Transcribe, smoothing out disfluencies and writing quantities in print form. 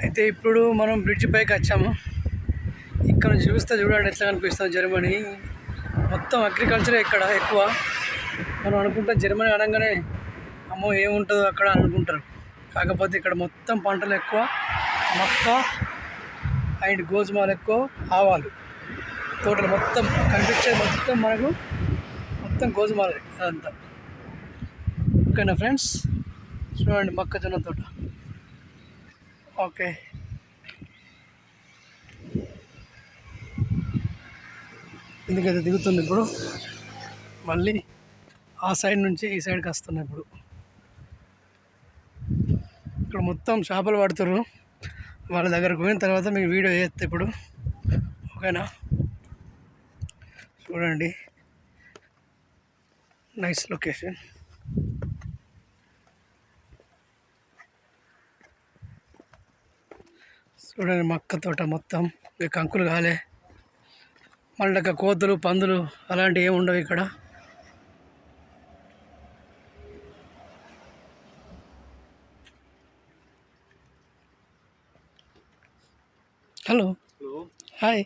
అయితే ఇప్పుడు మనం బ్రిడ్జ్ పైకి వచ్చాము. ఇక్కడ నుంచి చూస్తే చూడండి ఎట్లా కనిపిస్తుంది జర్మనీ. మొత్తం అగ్రికల్చరే ఇక్కడ ఎక్కువ. మనం అనుకుంటాం జర్మనీ అనగానే అమ్మో ఏముంటుందో అక్కడ అనుకుంటారు. కాకపోతే ఇక్కడ మొత్తం పంటలు ఎక్కువ, మక్క అండ్ గోధుమలు ఎక్కువ, ఆవాలు తోటలు మొత్తం కనిపించేది మొత్తం మనకు మొత్తం గోధుమలే అదంతా. ఓకేనా ఫ్రెండ్స్, చూడండి మొక్కజొన్న తోట. ఓకే, ఎందుకైతే దిగుతుంది ఇప్పుడు, మళ్ళీ ఆ సైడ్ నుంచి ఈ సైడ్కి వస్తున్నాయి. ఇప్పుడు ఇక్కడ మొత్తం చేపలు పడుతున్నారు. వాళ్ళ దగ్గరకు పోయిన తర్వాత మీకు వీడియో చేస్తే ఇప్పుడు. ఓకేనా, చూడండి నైస్ లొకేషన్. చూడండి మక్క తోట మొత్తం. ఇక కంకులు కాలే, మళ్ళీ కోతులు పందులు అలాంటివి ఏమి ఉండవు ఇక్కడ. Hello, hi.